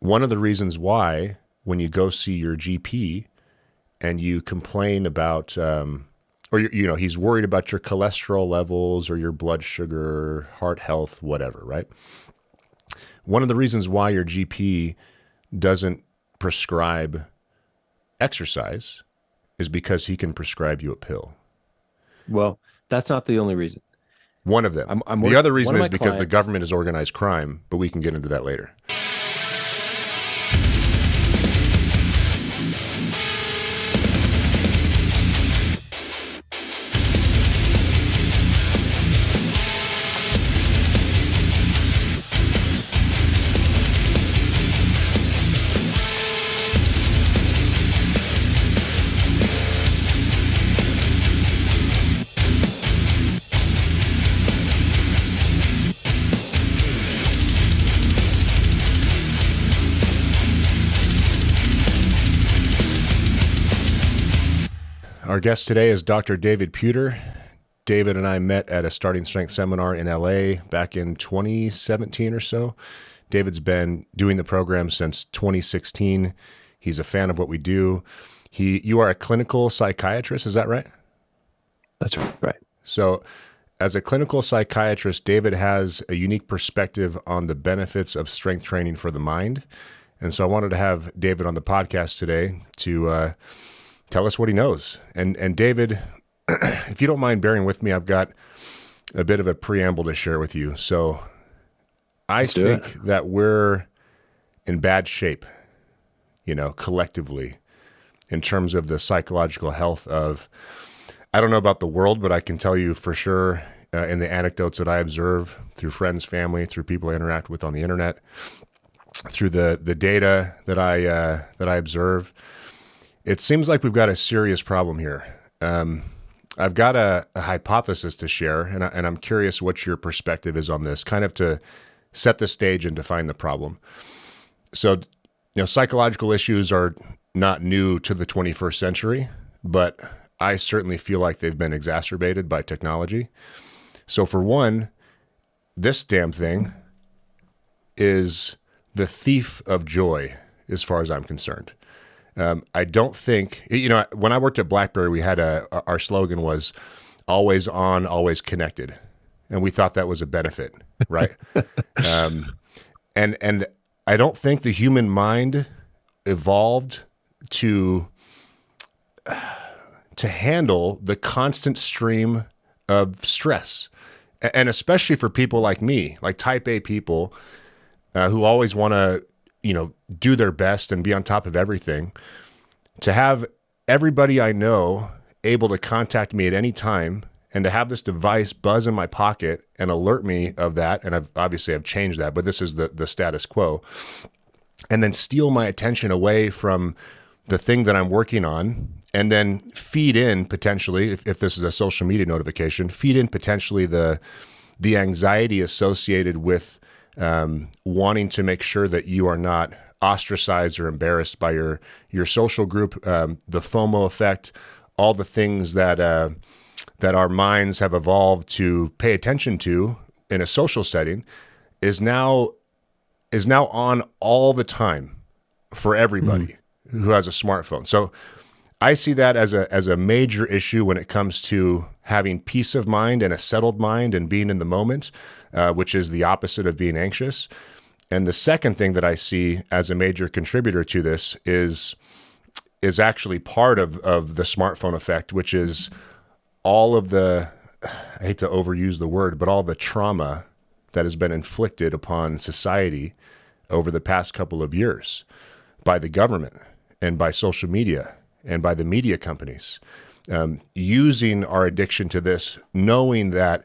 one of the reasons why when you go see your GP and you complain about, or he's worried about your cholesterol levels or your blood sugar, heart health, whatever, right? One of the reasons why your GP doesn't prescribe exercise is because he can prescribe you a pill. Well, that's not the only reason. One of them. The other reason is because the government is organized crime, but we can get into that later. Our guest today is Dr. David Puder. David and I met at a Starting Strength seminar in LA back in 2017 or so. David's been doing the program since 2016. He's a fan of what we do. You are a clinical psychiatrist, is that right? That's right. So as a clinical psychiatrist, David has a unique perspective on the benefits of strength training for the mind. And so I wanted to have David on the podcast today to tell us what he knows. And David, if you don't mind bearing with me, I've got a bit of a preamble to share with you. So I think that we're in bad shape, collectively, in terms of the psychological health of, I don't know about the world, but I can tell you for sure in the anecdotes that I observe through friends, family, through people I interact with on the internet, through the data that I observe, it seems like we've got a serious problem here. I've got a hypothesis to share, and I'm curious what your perspective is on this, kind of to set the stage and define the problem. So, psychological issues are not new to the 21st century, but I certainly feel like they've been exacerbated by technology. So for one, this damn thing is the thief of joy, as far as I'm concerned. I don't think, when I worked at BlackBerry, we had our slogan was always on, always connected. And we thought that was a benefit, right? And I don't think the human mind evolved to handle the constant stream of stress. And especially for people like me, like type A people who always want to do their best and be on top of everything, to have everybody I know able to contact me at any time and to have this device buzz in my pocket and alert me of that. And I've changed that, but this is the status quo. And then steal my attention away from the thing that I'm working on, and then feed in potentially, if this is a social media notification, feed in potentially the anxiety associated with wanting to make sure that you are not ostracized or embarrassed by your social group, the FOMO effect, all the things that our minds have evolved to pay attention to in a social setting is now on all the time for everybody who has a smartphone. So I see that as a major issue when it comes to having peace of mind and a settled mind and being in the moment, which is the opposite of being anxious. And the second thing that I see as a major contributor to this is actually part of the smartphone effect, which is all of the, I hate to overuse the word, but all the trauma that has been inflicted upon society over the past couple of years by the government and by social media and by the media companies, using our addiction to this, knowing that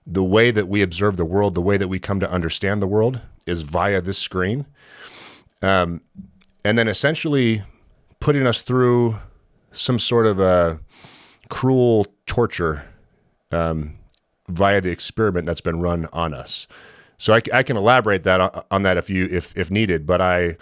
the way that we observe the world, the way that we come to understand the world is via this screen. And then essentially putting us through some sort of a cruel torture via the experiment that's been run on us. So I can elaborate on that if needed, but I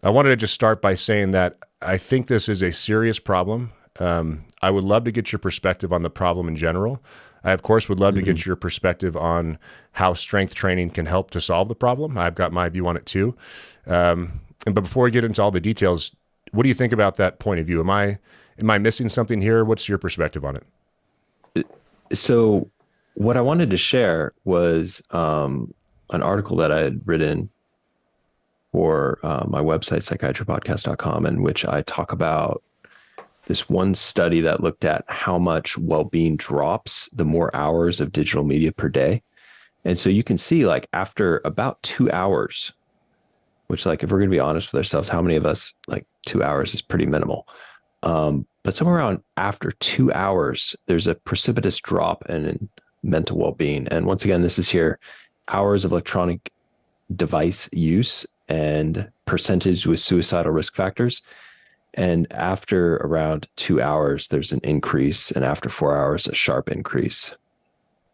wanted to just start by saying that I think this is a serious problem. I would love to get your perspective on the problem in general. I, of course, would love to get your perspective on how strength training can help to solve the problem. I've got my view on it too. And but before we get into all the details, what do you think about that point of view? Am I missing something here? What's your perspective on it? So what I wanted to share was an article that I had written for my website, psychiatrypodcast.com, in which I talk about this one study that looked at how much well-being drops the more hours of digital media per day. And so you can see, like, after about 2 hours, which, like, if we're going to be honest with ourselves, how many of us, like, 2 hours is pretty minimal. But somewhere around after 2 hours, there's a precipitous drop in mental well-being. And once again, this is here, hours of electronic device use and percentage with suicidal risk factors. And after around 2 hours, there's an increase. And after 4 hours, a sharp increase.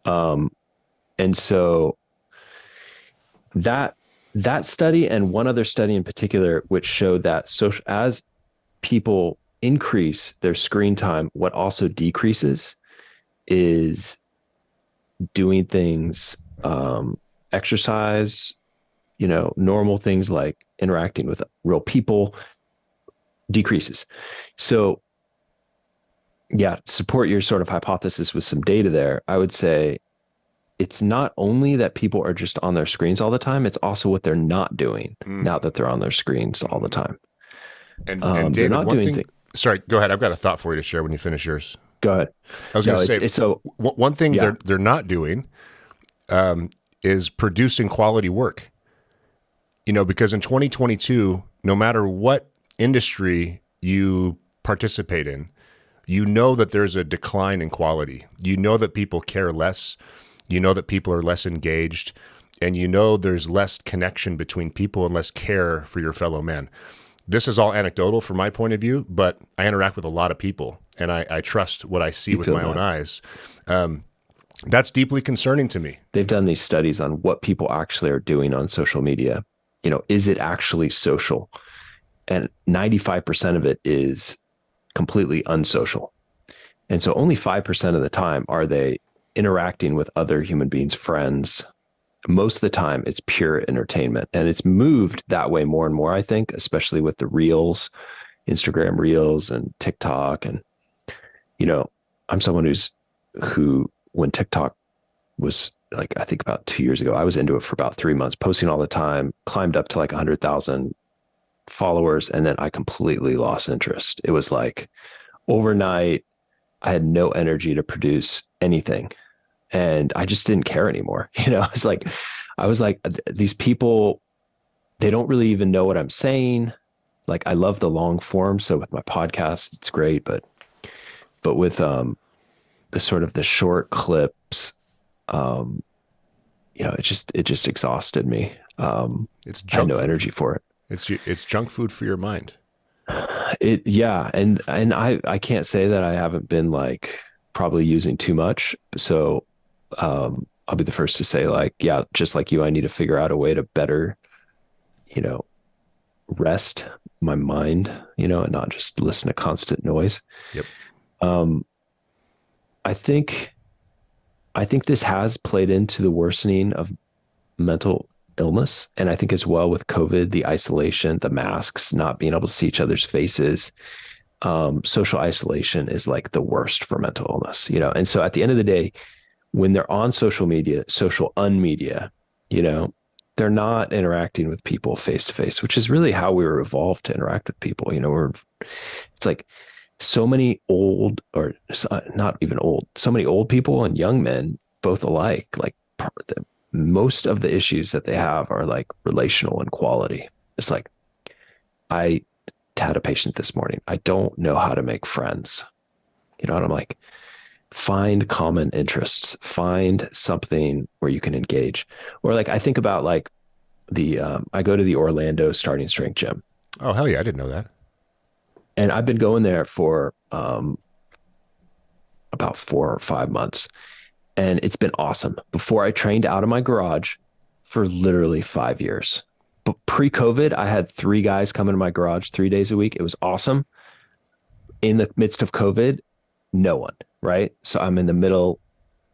And so that study and one other study in particular, which showed that as people increase their screen time, what also decreases is doing things, exercise, normal things like interacting with real people decreases. So yeah, support your sort of hypothesis with some data there. I would say it's not only that people are just on their screens all the time, it's also what they're not doing now that they're on their screens all the time. And They're David, not one doing thing. Sorry, go ahead. I've got a thought for you to share when you finish yours. Go ahead. I was No, going to say it's so one thing yeah. they're not doing is producing quality work. Because in 2022, no matter what industry you participate in, that there's a decline in quality. That people care less. That people are less engaged, and there's less connection between people and less care for your fellow man. This is all anecdotal from my point of view, but I interact with a lot of people, and I trust what I see with my own eyes. That's deeply concerning to me. They've done these studies on what people actually are doing on social media. Is it actually social? And 95% of it is completely unsocial. And so only 5% of the time are they interacting with other human beings, friends. Most of the time it's pure entertainment, and it's moved that way more and more, I think, especially with the reels, Instagram reels and TikTok. And, I'm someone who, when TikTok was like, I think about 2 years ago, I was into it for about 3 months, posting all the time, climbed up to like 100,000 followers. And then I completely lost interest. It was like overnight, I had no energy to produce anything. And I just didn't care anymore. I was like, these people, they don't really even know what I'm saying. Like, I love the long form. So with my podcast, it's great. But with the sort of the short clips, it just exhausted me. It's junk I had no food. energy for it. It's junk food for your mind. Yeah. And I can't say that I haven't been like probably using too much. So, I'll be the first to say, like, yeah, just like you, I need to figure out a way to better, rest my mind, and not just listen to constant noise. Yep. I think this has played into the worsening of mental illness. And I think as well with COVID, the isolation, the masks, not being able to see each other's faces, social isolation is like the worst for mental illness, And so at the end of the day, when they're on social media, social unmedia, they're not interacting with people face to face, which is really how we were evolved to interact with people. It's like so many old, or not even old, so many old people and young men, both alike, like most of the issues that they have are like relational in quality. It's like, I had a patient this morning. I don't know how to make friends. And I'm like, find common interests, find something where you can engage. Or like, I think about like I go to the Orlando starting strength gym. Oh, hell yeah. I didn't know that. And I've been going there for about 4 or 5 months. And it's been awesome. Before, I trained out of my garage for literally 5 years. But pre-COVID, I had 3 guys come into my garage 3 days a week. It was awesome. In the midst of COVID, no one, right? So I'm in the middle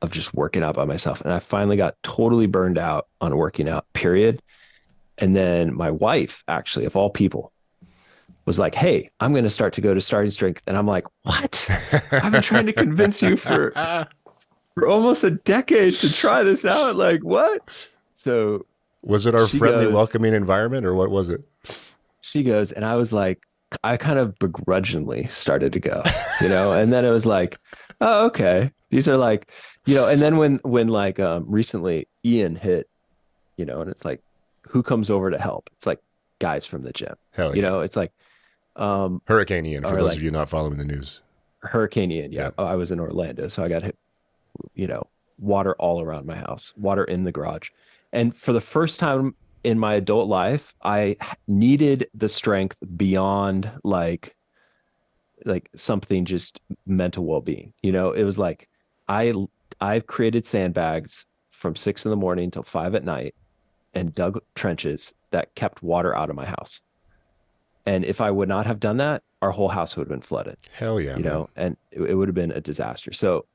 of just working out by myself. And I finally got totally burned out on working out, period. And then my wife, actually, of all people, was like, "Hey, I'm going to start to go to starting strength." And I'm like, "What? I've been trying to convince you for almost a decade to try this out. Like, what?" So Was it our she friendly, goes, welcoming environment, or what was it? and I was like, I kind of begrudgingly started to go, and then it was like, oh, okay. These are like, and then when like recently Ian hit, and it's like, who comes over to help? It's like guys from the gym, Hell yeah. it's like, Hurricane Ian, for or those of like you not following the news. Hurricane Ian. Yeah. Yeah. Oh, I was in Orlando, so I got hit, you know, water all around my house, water in the garage. And for the first time in my adult life, I needed the strength beyond like something just mental well-being. It was like I I've created sandbags from 6 in the morning till 5 at night and dug trenches that kept water out of my house. And if I would not have done that, our whole house would have been flooded, Hell yeah, man. and it would have been a disaster. So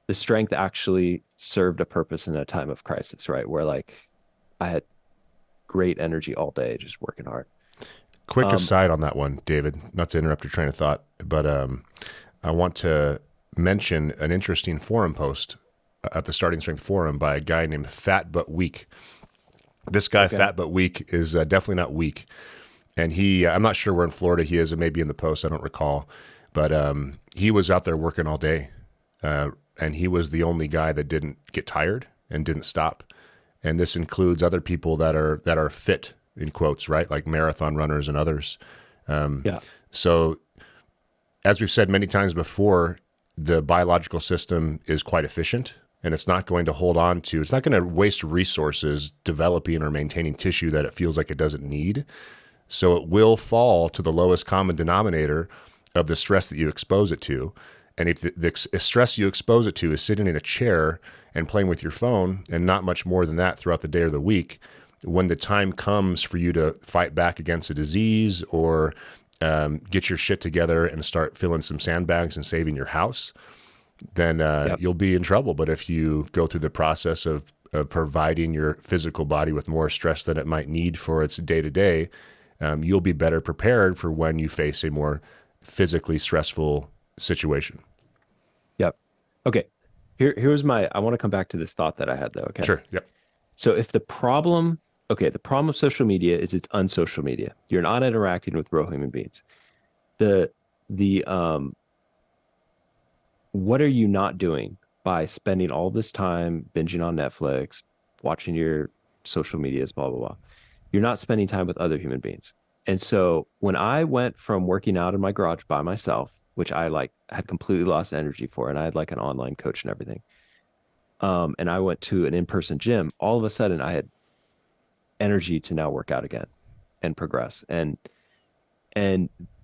the strength actually served a purpose in a time of crisis, right? Where like I had great energy all day, just working hard. Quick Um, aside on that one, David, not to interrupt your train of thought, but I want to mention an interesting forum post at the Starting Strength Forum by a guy named Fat But Weak. This guy, okay. Fat But Weak, is definitely not weak. And I'm not sure where in Florida he is. It may be in the post. I don't recall. But he was out there working all day. And he was the only guy that didn't get tired and didn't stop. And this includes other people that are fit, in quotes, right? Like marathon runners and others. Yeah. So as we've said many times before, the biological system is quite efficient, and it's not going to it's not going to waste resources developing or maintaining tissue that it feels like it doesn't need. So it will fall to the lowest common denominator of the stress that you expose it to. And if the stress you expose it to is sitting in a chair and playing with your phone and not much more than that throughout the day or the week, when the time comes for you to fight back against a disease or get your shit together and start filling some sandbags and saving your house, then Yep. you'll be in trouble. But if you go through the process of providing your physical body with more stress than it might need for its day to day, you'll be better prepared for when you face a more physically stressful situation. Yep. Okay. Here's I want to come back to this thought that I had though. Okay. Sure. Yep. So if the problem of social media is it's unsocial media. You're not interacting with real human beings. The, the, what are you not doing by spending all this time binging on Netflix, watching your social medias, blah, blah, blah? You're not spending time with other human beings. And so when I went from working out in my garage by myself, which I like had completely lost energy for, and I had like an online coach and everything, and I went to an in-person gym, all of a sudden I had energy to now work out again and progress. And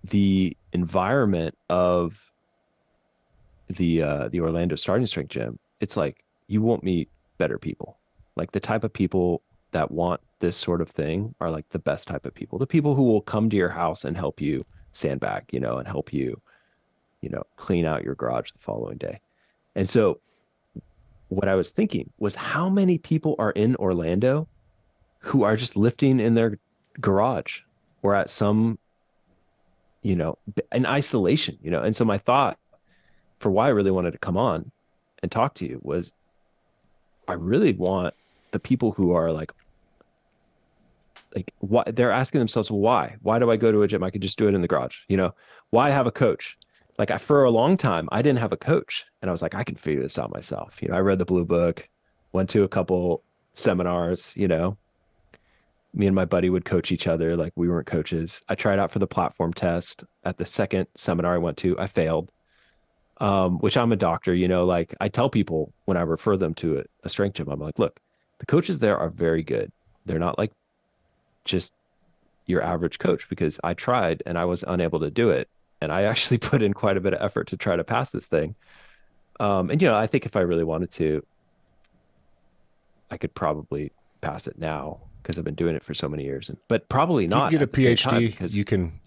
the environment of the Orlando Starting Strength Gym, it's like you won't meet better people. Like the type of people that want this sort of thing are like the best type of people. The people who will come to your house and help you sandbag, and help you, clean out your garage the following day. And so what I was thinking was how many people are in Orlando who are just lifting in their garage or at some, in isolation, And so my thought for why I really wanted to come on and talk to you was I really want the people who are like why they're asking themselves, well, why do I go to a gym? I could just do it in the garage. Why have a coach? Like for a long time I didn't have a coach, and I was like, I can figure this out myself. I read the blue book, went to a couple seminars. Me and my buddy would coach each other like we weren't coaches. I tried out for the platform test at the second seminar I went to. I failed, which I'm a doctor. Like I tell people when I refer them to a strength gym, I'm like, look, the coaches there are very good. They're not like just your average coach, because I tried and I was unable to do it. And I actually put in quite a bit of effort to try to pass this thing. And I think if I really wanted to, I could probably pass it now because I've been doing it for so many years. But probably If you can not get a at the same time PhD, because you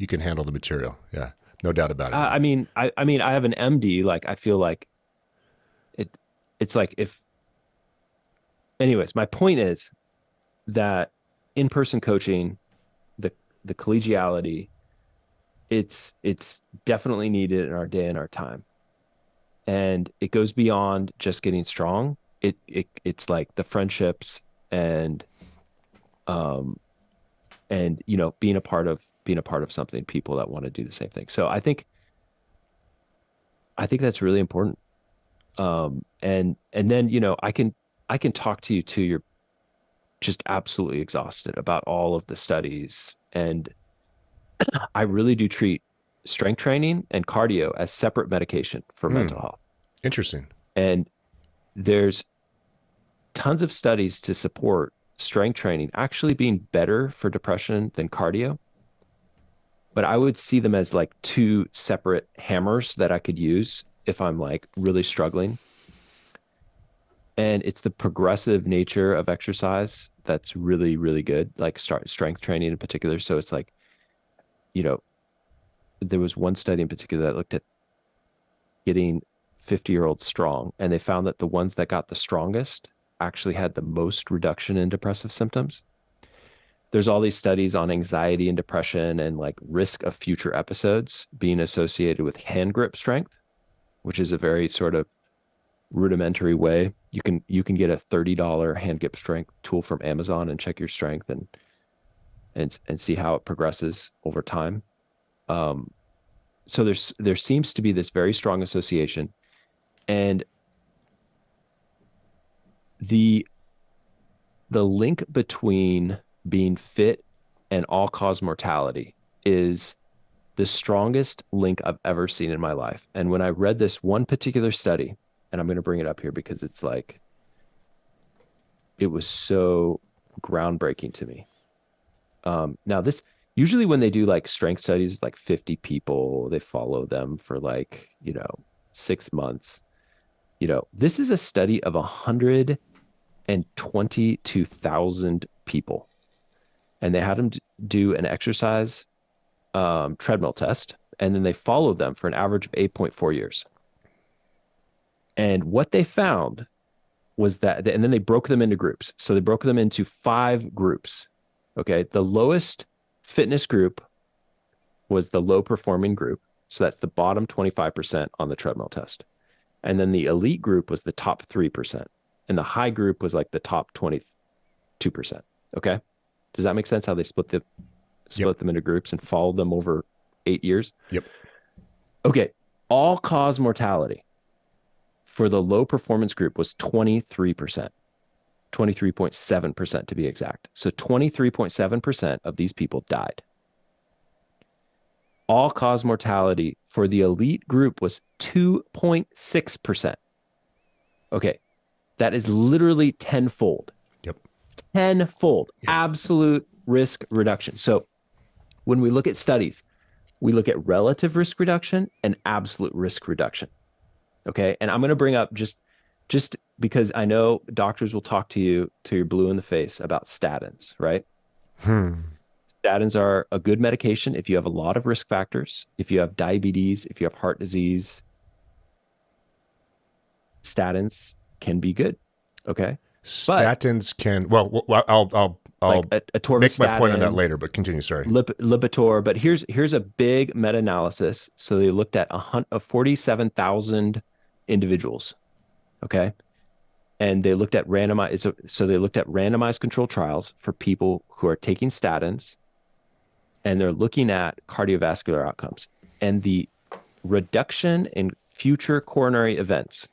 can handle the material. Yeah, no doubt about it, man. I have an MD. Like I feel like it. It's like if. Anyways, my point is that in-person coaching, the the collegiality, it's definitely needed in our day and our time. And it goes beyond just getting strong. It's like the friendships and um being a part of something, people that want to do the same thing. So I think that's really important. And then I can talk to you too. You're just absolutely exhausted about all of the studies, and I really do treat strength training and cardio as separate medication for Hmm. mental health. Interesting. And there's tons of studies to support strength training actually being better for depression than cardio. But I would see them as like two separate hammers that I could use if I'm like really struggling. And it's the progressive nature of exercise that's really, really good, like strength training in particular. So it's like, you know, there was one study in particular that looked at getting 50-year-olds strong, and they found that the ones that got the strongest actually had the most reduction in depressive symptoms. There's all these studies on anxiety and depression and like risk of future episodes being associated with hand grip strength, which is a very sort of rudimentary way. You can get a $30 hand grip strength tool from Amazon and check your strength and see how it progresses over time. Um, so there seems to be this very strong association, and the the link between being fit and all cause mortality is the strongest link I've ever seen in my life. And when I read this one particular study, and I'm going to bring it up here because it's like, it was so groundbreaking to me. Now, this usually when they do like strength studies, like 50 people, they follow them for like, 6 months. This is a study of 122,000 people. And they had them do an exercise treadmill test, and then they followed them for an average of 8.4 years. And what they found was that, and then they broke them into groups. So they broke them into 5 groups. Okay. The lowest fitness group was the low performing group. So that's the bottom 25% on the treadmill test. And then the elite group was the top 3%. And the high group was like the top 22%. Okay. Does that make sense how they Yep. split them into groups and followed them over 8 years? Yep. Okay. All cause mortality for the low performance group was 23%, 23.7% to be exact. So 23.7% of these people died. All cause mortality for the elite group was 2.6%. Okay. That is literally tenfold. Yep. Tenfold. Yep. Absolute risk reduction. So when we look at studies, we look at relative risk reduction and absolute risk reduction. Okay. And I'm going to bring up just because I know doctors will talk to you till you're blue in the face about statins, right? Hmm. Statins are a good medication if you have a lot of risk factors, if you have diabetes, if you have heart disease, statins can be good. Okay. But Statins can, well, I'll like make my point on that atorvastatin, later, but continue. Sorry. Lipitor, but here's a big meta-analysis. So they looked at 47,000 individuals. Okay. And they looked at randomized controlled trials for people who are taking statins, and they're looking at cardiovascular outcomes. And the reduction in future coronary events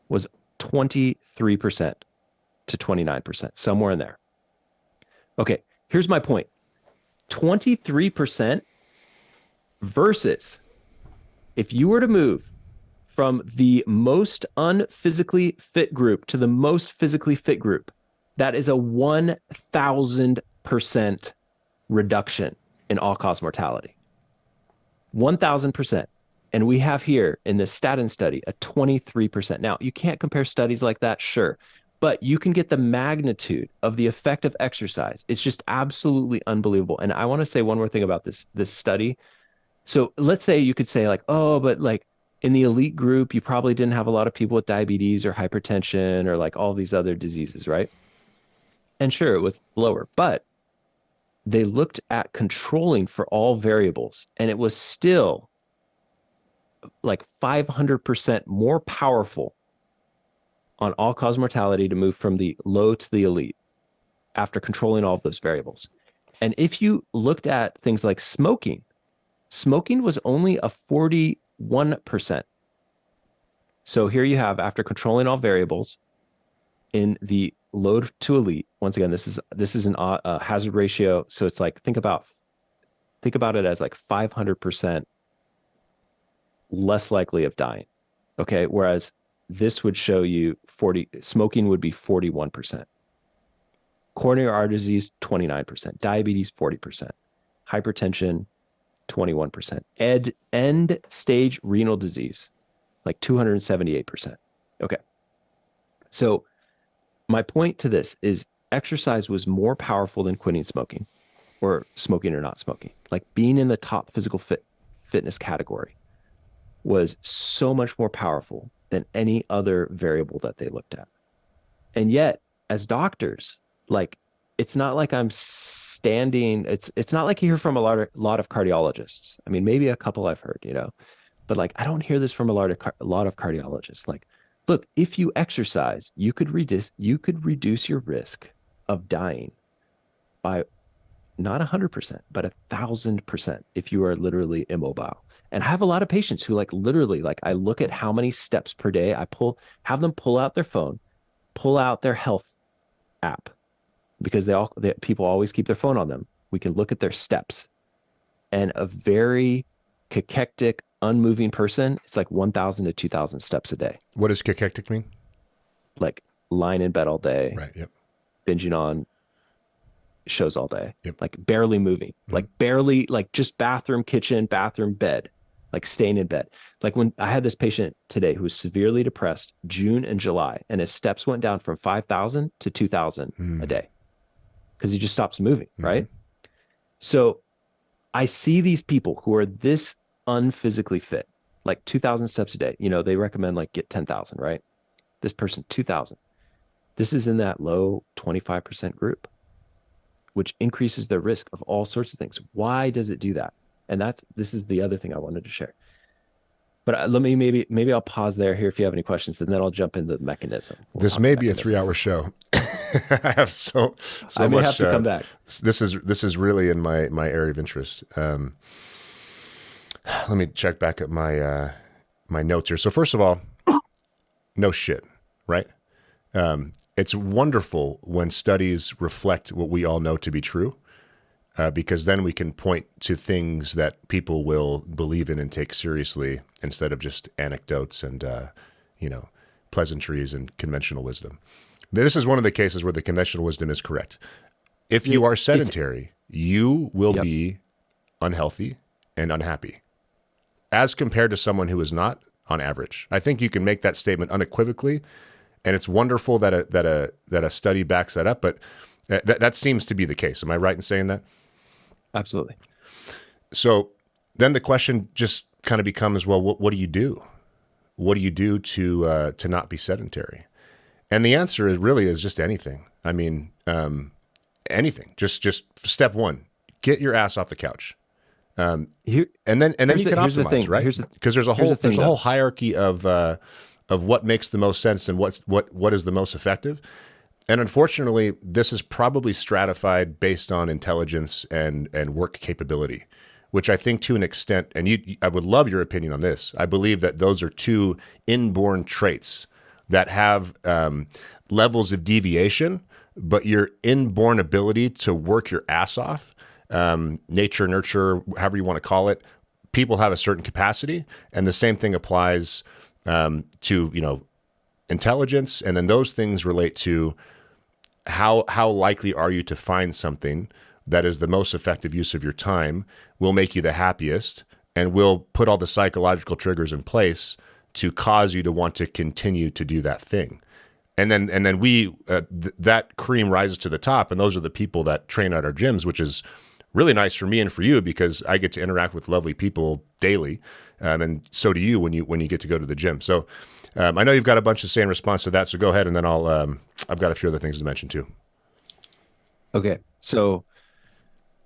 was 23% to 29%, somewhere in there. Okay, here's my point. 23% versus if you were to move from the most unphysically fit group to the most physically fit group, that is a 1,000% reduction in all cause mortality. 1,000%. And we have here in the statin study a 23%. Now, you can't compare studies like that, sure, but you can get the magnitude of the effect of exercise. It's just absolutely unbelievable. And I want to say one more thing about this study. So let's say you could say like, oh, but like in the elite group, you probably didn't have a lot of people with diabetes or hypertension or like all these other diseases, right? And sure, it was lower, but they looked at controlling for all variables, and it was still like 500% more powerful on all-cause mortality to move from the low to the elite after controlling all of those variables. And if you looked at things like smoking, smoking was only a 41%. So here you have, after controlling all variables in the low to elite, once again, this is a hazard ratio. So it's like, think about it as like 500% less likely of dying. Okay. Whereas this would show you smoking would be 41%. Coronary artery disease, 29%. Diabetes, 40%. Hypertension, 21%. End stage renal disease, like 278%. Okay. So my point to this is exercise was more powerful than quitting smoking or smoking or not smoking. Like being in the top physical fitness category was so much more powerful than any other variable that they looked at. And yet, as doctors, like it's not like I'm standing, it's not like you hear from a lot of cardiologists. I mean, maybe a couple I've heard, but like I don't hear this from a lot of cardiologists. Like, look, if you exercise, you could reduce your risk of dying by not 100%, but 1,000% if you are literally immobile. And I have a lot of patients who like literally, like I look at how many steps per day have them pull out their phone, pull out their health app, because people always keep their phone on them. We can look at their steps, and a very cachectic, unmoving person, it's like 1,000 to 2,000 steps a day. What does cachectic mean? Like lying in bed all day, right? Yep. Binging on shows all day, yep. Like barely moving, like barely, like just bathroom, kitchen, bathroom, bed, like staying in bed. Like when I had this patient today who was severely depressed, June and July, and his steps went down from 5,000 to 2,000 a day because he just stops moving, right? So I see these people who are this unphysically fit, like 2,000 steps a day. They recommend like get 10,000, right? This person, 2,000. This is in that low 25% group, which increases their risk of all sorts of things. Why does it do that? And this is the other thing I wanted to share. But let me maybe I'll pause there here if you have any questions, and then I'll jump into the mechanism. This may be a 3-hour show. I have so I may much. Have to come back. This is really in my area of interest. Let me check back at my my notes here. So first of all, no shit, right? It's wonderful when studies reflect what we all know to be true, because then we can point to things that people will believe in and take seriously instead of just anecdotes and, pleasantries and conventional wisdom. This is one of the cases where the conventional wisdom is correct. If you are sedentary, you will be unhealthy and unhappy as compared to someone who is not, on average. I think you can make that statement unequivocally. And it's wonderful that a study backs that up, but that seems to be the case. Am I right in saying that? Absolutely. So then the question just kind of becomes, well, what do you do? What do you do to not be sedentary? And the answer is just anything. I mean, anything. Just step one: get your ass off the couch, and then you can optimize, right? Because there's a whole hierarchy of what makes the most sense and what is the most effective. And unfortunately, this is probably stratified based on intelligence and work capability, which I think to an extent, and I would love your opinion on this. I believe that those are two inborn traits that have levels of deviation, but your inborn ability to work your ass off, nature, nurture, however you want to call it, people have a certain capacity. And the same thing applies to intelligence, and then those things relate to how likely are you to find something that is the most effective use of your time, will make you the happiest, and will put all the psychological triggers in place to cause you to want to continue to do that thing. And then that cream rises to the top, and those are the people that train at our gyms, which is really nice for me and for you because I get to interact with lovely people daily, and so do you when you get to go to the gym. So I know you've got a bunch to say in response to that, so go ahead, and then I've got a few other things to mention too. Okay. So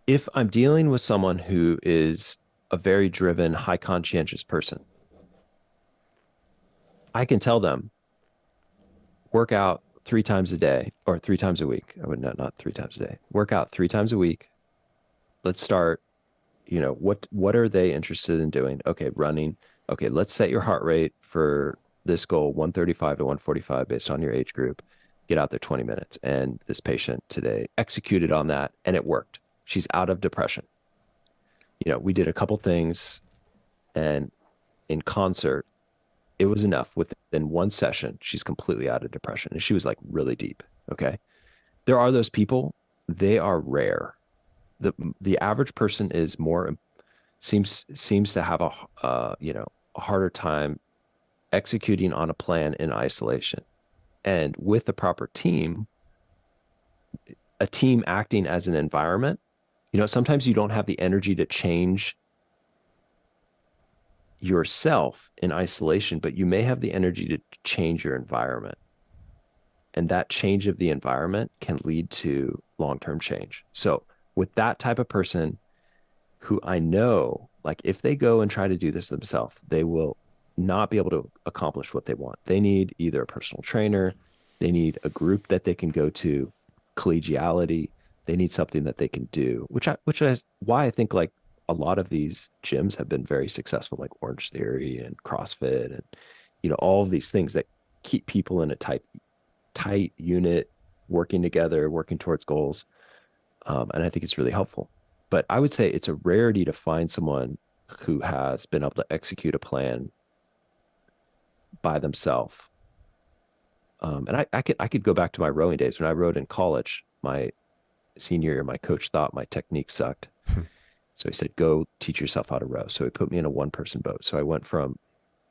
if I'm dealing with someone who is a very driven, high conscientious person, I can tell them work out 3 times a day or 3 times a week. I would not 3 times a day. Work out 3 times a week. Let's start, what are they interested in doing? Okay, running. Okay, let's set your heart rate for this goal, 135 to 145 based on your age group. Get out there 20 minutes. And this patient today executed on that and it worked. She's out of depression. We did a couple things and in concert, it was enough. Within one session, she's completely out of depression. And she was like really deep. Okay. There are those people, they are rare. The average person is more seems to have a harder time executing on a plan in isolation. And with the proper team, a team acting as an environment, sometimes you don't have the energy to change yourself in isolation, but you may have the energy to change your environment. And that change of the environment can lead to long-term change. So with that type of person who I know, like if they go and try to do this themselves, they will not be able to accomplish what they want. They need either a personal trainer, they need a group that they can go to, collegiality, they need something that they can do, which is why I think like a lot of these gyms have been very successful, like Orange Theory and CrossFit and all of these things that keep people in a tight unit, working together, working towards goals. And I think it's really helpful. But I would say it's a rarity to find someone who has been able to execute a plan by themselves. And I could go back to my rowing days when I rowed in college. My senior year, my coach thought my technique sucked. So he said, go teach yourself how to row. So he put me in a one-person boat. So I went from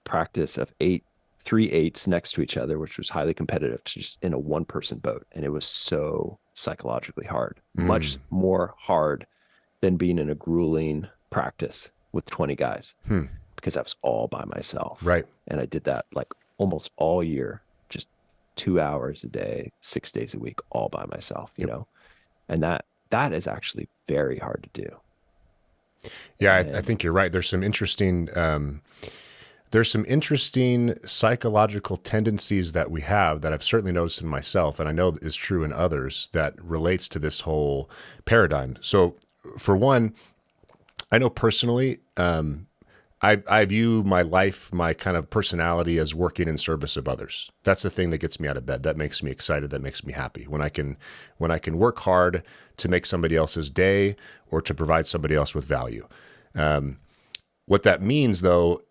practice of 3 8s next to each other, which was highly competitive, to just in a one-person boat. And it was so psychologically hard, much more hard than being in a grueling practice with 20 guys because I was all by myself. Right. And I did that like almost all year, just 2 hours a day, 6 days a week, all by myself, and that is actually very hard to do. Yeah, I think you're right. There's some interesting psychological tendencies that we have that I've certainly noticed in myself, and I know is true in others, that relates to this whole paradigm. So, for one, I know personally, I view my life, my kind of personality as working in service of others. That's the thing that gets me out of bed. That makes me excited. That makes me happy. When I can work hard to make somebody else's day or to provide somebody else with value. What that means, though,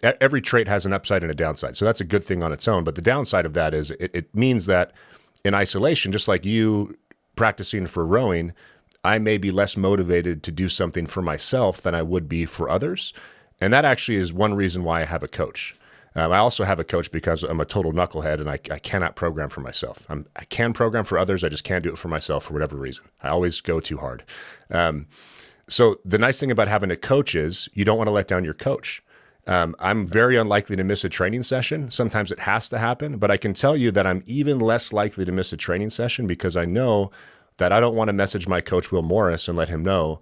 every trait has an upside and a downside. So that's a good thing on its own. But the downside of that is it means that in isolation, just like you practicing for rowing, I may be less motivated to do something for myself than I would be for others. And that actually is one reason why I have a coach. I also have a coach because I'm a total knucklehead and I cannot program for myself. I can program for others. I just can't do it for myself for whatever reason. I always go too hard. So the nice thing about having a coach is you don't want to let down your coach. I'm very unlikely to miss a training session. Sometimes it has to happen, but I can tell you that I'm even less likely to miss a training session because I know that I don't want to message my coach, Will Morris, and let him know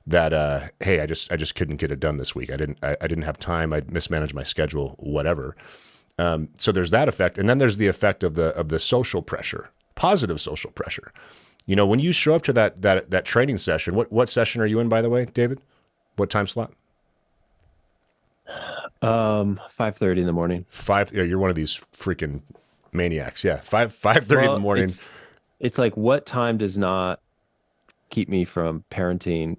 that, hey, I just couldn't get it done this week. I didn't have time. I mismanaged my schedule, whatever. So there's that effect. And then there's the effect of the social pressure, positive social pressure. When you show up to that training session, what session are you in, by the way, David? What time slot? 5:30 in the morning. Yeah, you're one of these freaking maniacs. Yeah. 5:30 in the morning. It's like, what time does not keep me from parenting,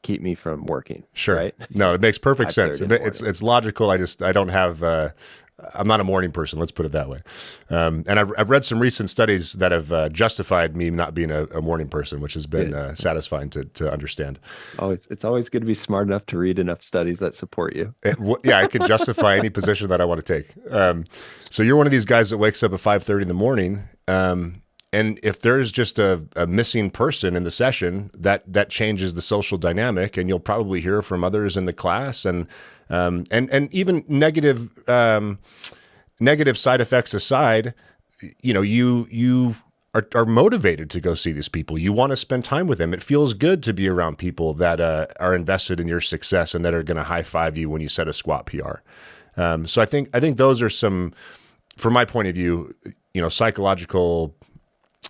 keep me from working? Sure. Right? No, it makes perfect sense. It's logical. I don't have, I'm not a morning person. Let's put it that way. And I've read some recent studies that have justified me not being a morning person, which has been satisfying to understand. It's always good to be smart enough to read enough studies that support you. Yeah, I can justify any position that I want to take. So you're one of these guys that wakes up at 5:30 in the morning. And if there's just a missing person in the session, that changes the social dynamic, and you'll probably hear from others in the class, and even negative side effects aside, you are motivated to go see these people. You want to spend time with them. It feels good to be around people that are invested in your success and that are going to high five you when you set a squat PR. So I think those are some, from my point of view, psychological,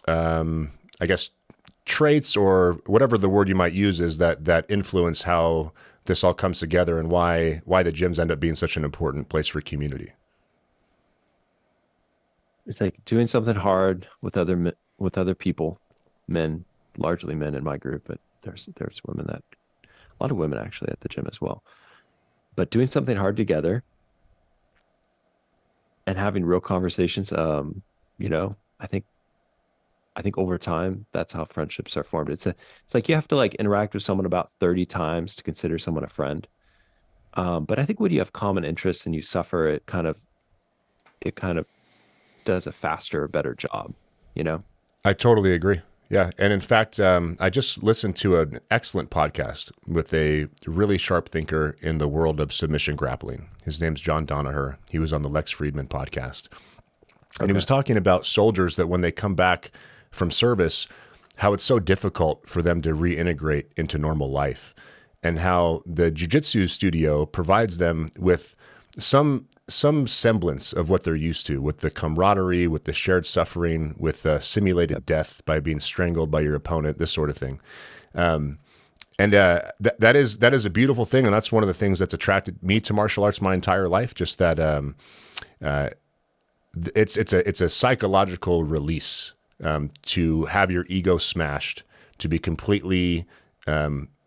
I guess, traits or whatever the word you might use is that influence how this all comes together and why the gyms end up being such an important place for community. It's like doing something hard with other people, men, largely men in my group, but there's women that a lot of women actually at the gym as well. But doing something hard together and having real conversations, you know, I think over time that's how friendships are formed. It's like you have to like interact with someone about 30 times to consider someone a friend. But I think when you have common interests and you suffer, it kind of does a faster, better job, you know? I totally agree. Yeah. And in fact, I just listened to an excellent podcast with a really sharp thinker in the world of submission grappling. His name's John Donaher. He was on the Lex Friedman podcast. And he was talking about soldiers that when they come back from service, how it's so difficult for them to reintegrate into normal life, and how the jiu-jitsu studio provides them with some semblance of what they're used to, with the camaraderie, with the shared suffering, with simulated death by being strangled by your opponent, this sort of thing. And that is a beautiful thing, and that's one of the things that's attracted me to martial arts my entire life. Just that it's a psychological release to have your ego smashed, to be completely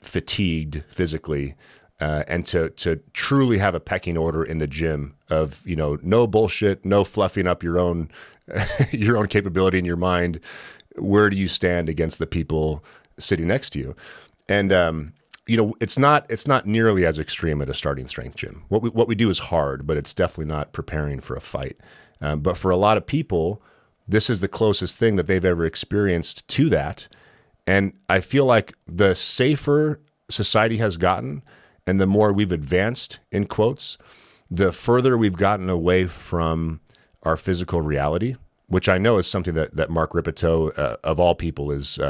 fatigued physically, and to truly have a pecking order in the gym of, no bullshit, no fluffing up your own your own capability in your mind. Where do you stand against the people sitting next to you? And it's not nearly as extreme at a starting strength gym. What we do is hard, but it's definitely not preparing for a fight. But for a lot of people, this is the closest thing that they've ever experienced to that. And I feel like the safer society has gotten, and the more we've advanced, in quotes, the further we've gotten away from our physical reality, which I know is something that Mark Ripito, of all people, is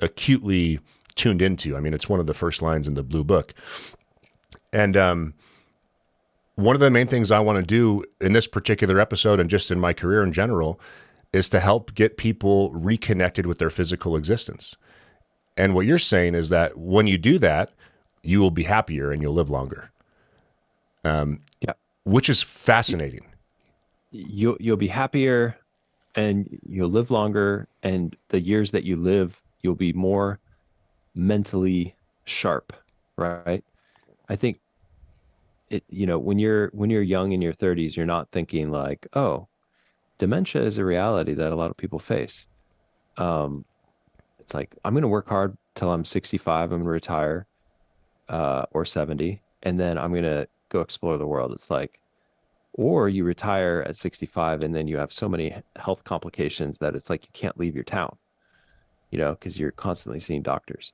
acutely tuned into. I mean, it's one of the first lines in the Blue Book. And one of the main things I want to do in this particular episode, and just in my career in general, is to help get people reconnected with their physical existence. And what you're saying is that when you do that, you will be happier and you'll live longer. Yeah. Which is fascinating. You'll be happier and you'll live longer, and the years that you live, you'll be more mentally sharp, right? I think when you're young in your 30s, you're not thinking like, oh, dementia is a reality that a lot of people face. It's like, I'm going to work hard till I'm 65, I'm going to retire, or 70, and then I'm going to go explore the world. It's like, or you retire at 65 and then you have so many health complications that it's like you can't leave your town, because you're constantly seeing doctors.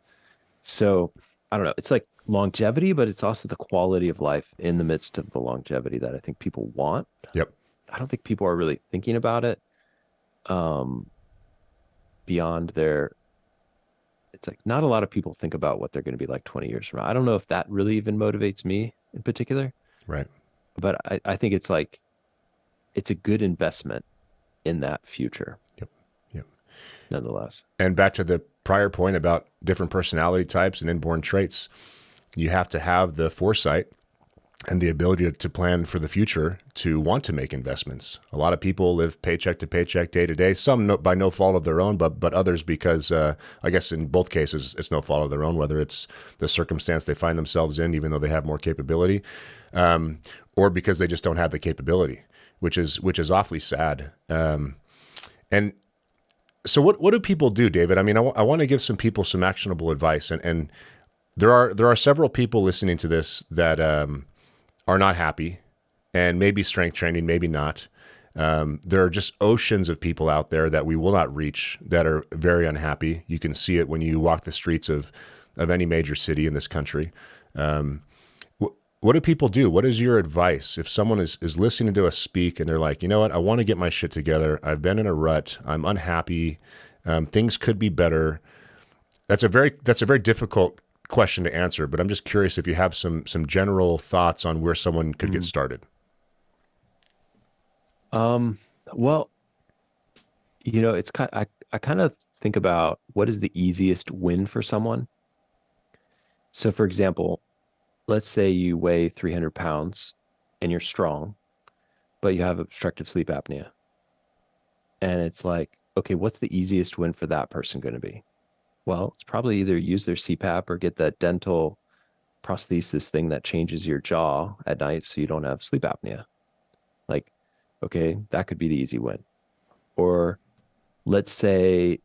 So I don't know. It's like longevity, but it's also the quality of life in the midst of the longevity that I think people want. Yep. I don't think people are really thinking about it beyond their. It's like not a lot of people think about what they're going to be like 20 years from now. I don't know if that really even motivates me in particular. Right. But I think it's like, it's a good investment in that future. Yep. Yep. Nonetheless. And back to the prior point about different personality types and inborn traits, you have to have the foresight and the ability to plan for the future, to want to make investments. A lot of people live paycheck to paycheck, day to day, some by no fault of their own, but others because, I guess in both cases, it's no fault of their own, whether it's the circumstance they find themselves in, even though they have more capability, or because they just don't have the capability, which is awfully sad. And so what do people do, David? I mean, I want to give some people some actionable advice, and there are several people listening to this that are not happy, and maybe strength training, maybe not. There are just oceans of people out there that we will not reach that are very unhappy. You can see it when you walk the streets of any major city in this country. what do people do? What is your advice if someone is listening to us speak and they're like, you know what, I want to get my shit together. I've been in a rut. I'm unhappy. Things could be better. That's a very difficult question to answer, but I'm just curious if you have some general thoughts on where someone could get started. Well, it's I kind of think about what is the easiest win for someone. So for example, let's say you weigh 300 pounds and you're strong, but you have obstructive sleep apnea. And it's like, okay, what's the easiest win for that person going to be? Well, it's probably either use their CPAP or get that dental prosthesis thing that changes your jaw at night so you don't have sleep apnea. Like, okay, that could be the easy win. Or let's say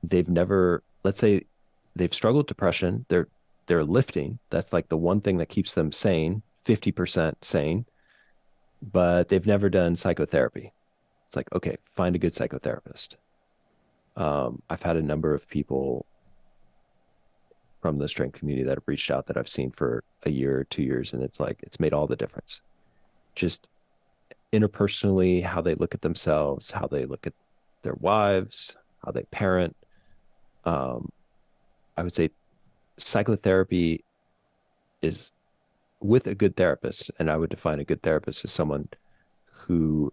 let's say they've struggled with depression, they're lifting. That's like the one thing that keeps them sane, 50% sane, but they've never done psychotherapy. It's like, okay, find a good psychotherapist. I've had a number of people from the strength community that have reached out that I've seen for a year or 2 years, and it's like, it's made all the difference. Just interpersonally, how they look at themselves, how they look at their wives, how they parent. I would say psychotherapy is with a good therapist, and I would define a good therapist as someone who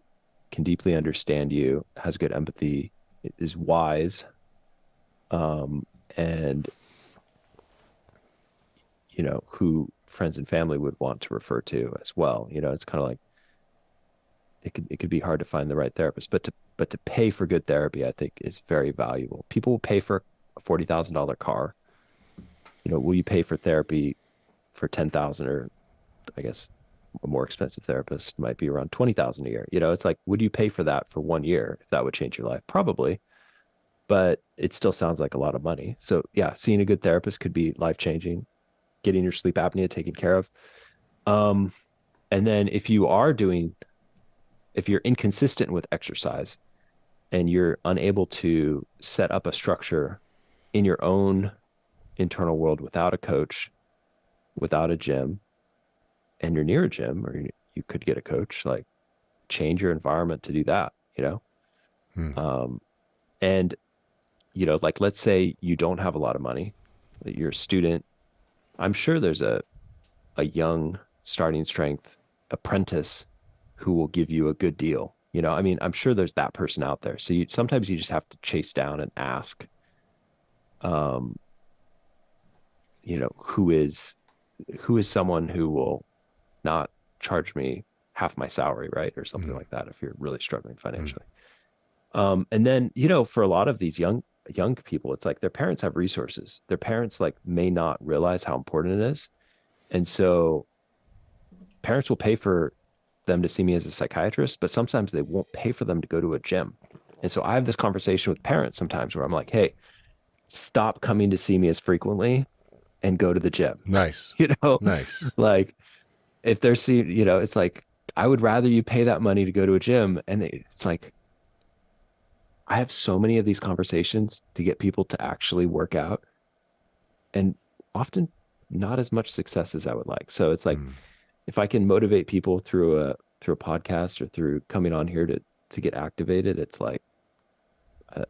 can deeply understand you, has good empathy, is wise, and who friends and family would want to refer to as well. It's kind of like it could be hard to find the right therapist, but to pay for good therapy, I think is very valuable. People will pay for a $40,000 car. Will you pay for therapy for 10,000, or I guess a more expensive therapist might be around 20,000 a year. It's like, would you pay for that for 1 year if that would change your life? Probably, but it still sounds like a lot of money. So yeah, seeing a good therapist could be life-changing, getting your sleep apnea taken care of. And then if you're inconsistent with exercise and you're unable to set up a structure in your own internal world without a coach, without a gym, and you're near a gym, or you could get a coach, like change your environment to do that, and like, let's say you don't have a lot of money, that you're a student. I'm sure there's a young starting strength apprentice who will give you a good deal. I'm sure there's that person out there. So sometimes you just have to chase down and ask, who is someone who will not charge me half my salary, right? Or something like that, if you're really struggling financially. And then, for a lot of these young people, it's like their parents have resources. Their parents like may not realize how important it is. And so parents will pay for them to see me as a psychiatrist, but sometimes they won't pay for them to go to a gym. And so I have this conversation with parents sometimes where I'm like, hey, stop coming to see me as frequently and go to the gym. Nice. Nice. Like if they're seeing, it's like, I would rather you pay that money to go to a gym. And it's like, I have so many of these conversations to get people to actually work out, and often not as much success as I would like. So it's like, if I can motivate people through a podcast or through coming on here to get activated, it's like,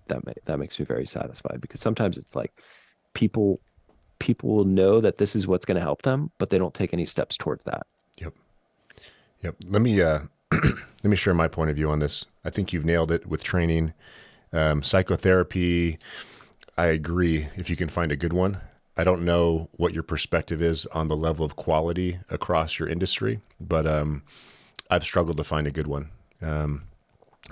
that makes me very satisfied, because sometimes it's like people will know that this is what's going to help them, but they don't take any steps towards that. Yep. Let me share my point of view on this. I think you've nailed it with training. Psychotherapy, I agree, if you can find a good one. I don't know what your perspective is on the level of quality across your industry, but I've struggled to find a good one.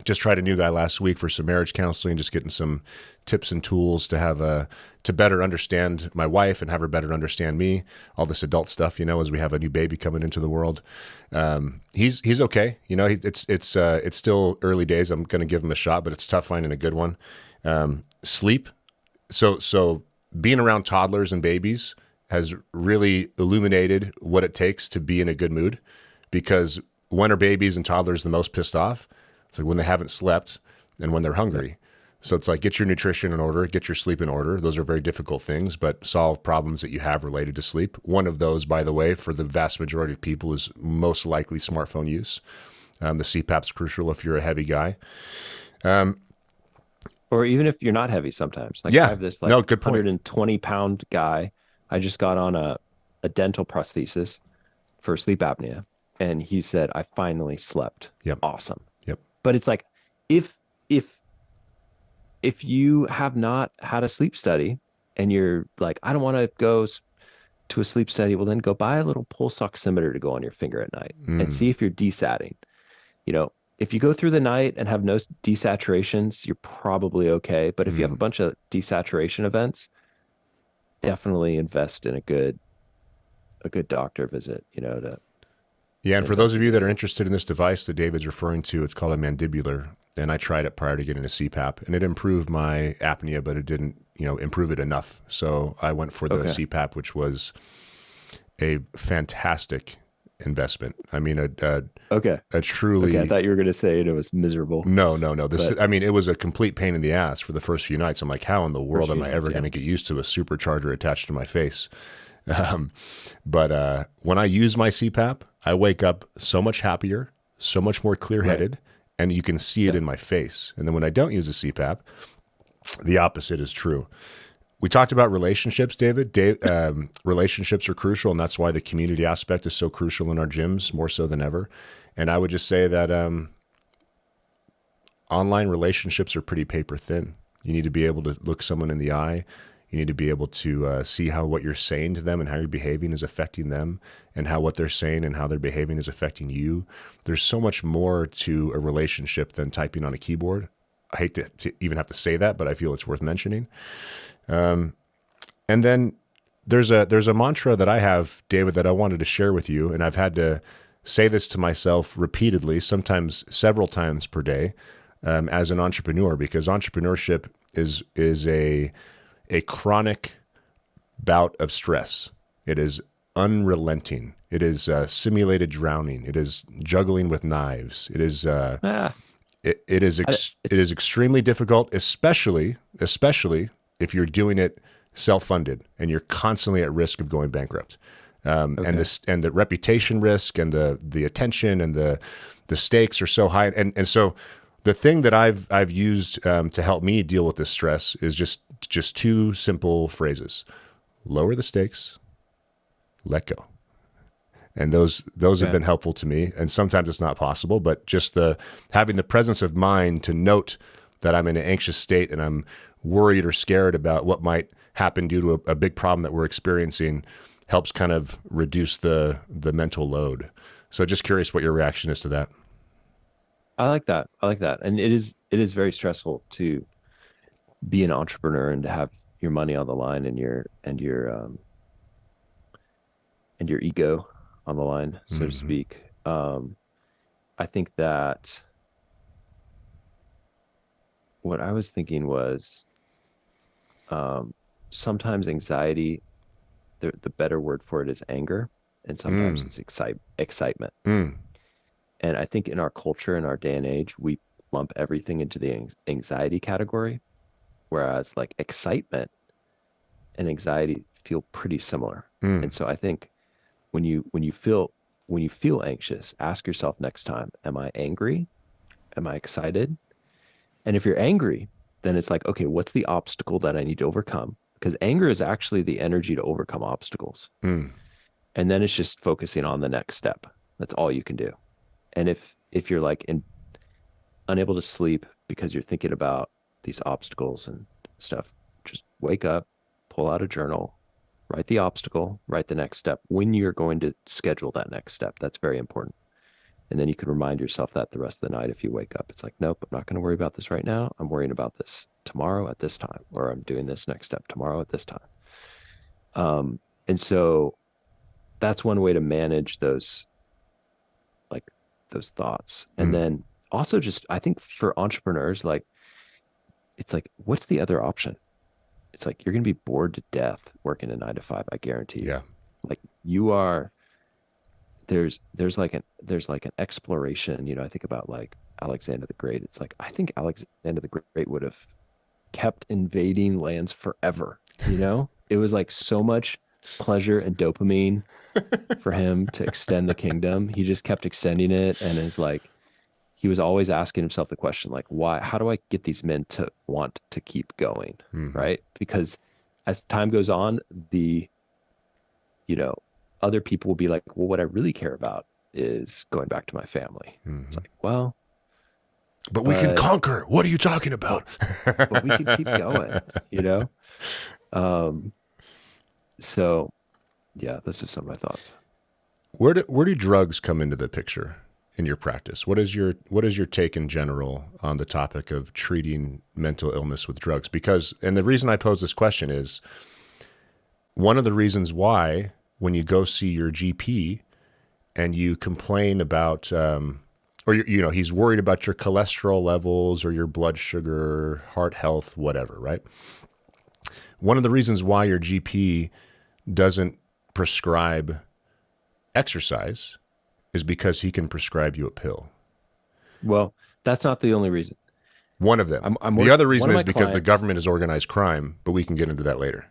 Just tried a new guy last week for some marriage counseling, just getting some tips and tools to better understand my wife and have her better understand me, all this adult stuff, as we have a new baby coming into the world. He's okay. It's still early days. I'm going to give him a shot, but it's tough finding a good one. Sleep. So being around toddlers and babies has really illuminated what it takes to be in a good mood, because when are babies and toddlers the most pissed off? It's like when they haven't slept and when they're hungry. So it's like get your nutrition in order, get your sleep in order. Those are very difficult things, but solve problems that you have related to sleep. One of those, by the way, for the vast majority of people is most likely smartphone use. The CPAP's crucial if you're a heavy guy. Or even if you're not heavy sometimes. Like I Yeah, have this no, like good point. 120-pound guy. I just got on a dental prosthesis for sleep apnea. And he said, I finally slept. Yep, Awesome. yep. But it's like if if if you have not had a sleep study and you're like, I don't want to go to a sleep study, well then go buy a little pulse oximeter to go on your finger at night and Mm, see if you're desatting. You know, if you go through the night and have no desaturations, you're probably okay. But if you have a mm. bunch of desaturation events, definitely invest in a good doctor visit, Yeah, to and for those of you investigate. that are interested in this device that David's referring to, it's called a mandibular, and I tried it prior to getting a CPAP, and it improved my apnea, but it didn't, improve it enough. So I went for the Okay. CPAP, which was a fantastic investment. I mean, Okay. a Okay. I truly thought you were going to say it was miserable, no, no, no. This, but I mean, it was a complete pain in the ass for the first few nights. I'm like, how in the world first am few I nights, ever going yeah. to get used to a supercharger attached to my face? Um, but when I use my CPAP, I wake up so much happier, so much more clear Right. headed, and you can see it Yep. in my face. And then when I don't use a CPAP, the opposite is true. We talked about relationships, David. Relationships are crucial, and that's why the community aspect is so crucial in our gyms, more so than ever. And I would just say that online relationships are pretty paper thin. You need to be able to look someone in the eye. You need to be able to see how what you're saying to them and how you're behaving is affecting them, and how what they're saying and how they're behaving is affecting you. There's so much more to a relationship than typing on a keyboard. I hate to even have to say that, but I feel it's worth mentioning. And then there's a mantra that I have, David, that I wanted to share with you, and I've had to say this to myself repeatedly, sometimes several times per day, as an entrepreneur, because entrepreneurship is a chronic bout of stress. It is unrelenting. It is simulated drowning. It is juggling with knives. It is Ah, it is extremely difficult, especially if you're doing it self-funded and you're constantly at risk of going bankrupt. And okay. this and the reputation risk and the attention and the stakes are so high. And so the thing that I've used to help me deal with this stress is just two simple phrases: lower the stakes, let go. And those have Okay. been helpful to me. And sometimes it's not possible, but just the having the presence of mind to note that I'm in an anxious state and I'm worried or scared about what might happen due to a big problem that we're experiencing helps kind of reduce the mental load. So just curious what your reaction is to that. I like that. I like that. And it is very stressful to be an entrepreneur and to have your money on the line and your ego on the line, so to Hmm. speak. I think that what I was thinking was um, sometimes anxiety, the better word for it is anger, and sometimes Mm, it's excitement. mm, And I think in our culture, in our day and age, we lump everything into the anxiety category, whereas like excitement and anxiety feel pretty similar. mm, And so I think when you feel anxious, ask yourself next time, am I angry? Am I excited? And if you're angry, then it's like, okay, what's the obstacle that I need to overcome? Because anger is actually the energy to overcome obstacles. mm, And then it's just focusing on the next step. That's all you can do. And if you're like unable to sleep because you're thinking about these obstacles and stuff, just wake up, pull out a journal, write the obstacle, write the next step when you're going to schedule that next step. That's very important. And then you can remind yourself that the rest of the night if you wake up. It's like, nope, I'm not going to worry about this right now. I'm worrying about this tomorrow at this time, or I'm doing this next step tomorrow at this time. And so that's one way to manage like those thoughts. And mm. then also just, I think for entrepreneurs, like, it's like, what's the other option? It's like, you're going to be bored to death working a 9 to 5, I guarantee you. Yeah. Like you are there's like an exploration. I think about like Alexander the Great. It's like I think Alexander the Great would have kept invading lands forever. It was like so much pleasure and dopamine for him to extend the kingdom. He just kept extending it, and is like he was always asking himself the question, like, why, how do I get these men to want to keep going? Hmm. Right? Because as time goes on, the, you know, other people will be like, well, what I really care about is going back to my family. It's Hmm. like, well, But we can but conquer. What are you talking but about? but we could keep going, you know? Um, so yeah, those are some of my thoughts. Where do drugs come into the picture in your practice? What is your take in general on the topic of treating mental illness with drugs? Because, and the reason I pose this question is one of the reasons why when you go see your GP and you complain about or he's worried about your cholesterol levels or your blood sugar, heart health, whatever, right? One of the reasons why your GP doesn't prescribe exercise is because he can prescribe you a pill. Well, that's not the only reason. One of them. I'm The work other one reason of is my because the clients government is organized crime, but we can get into that later.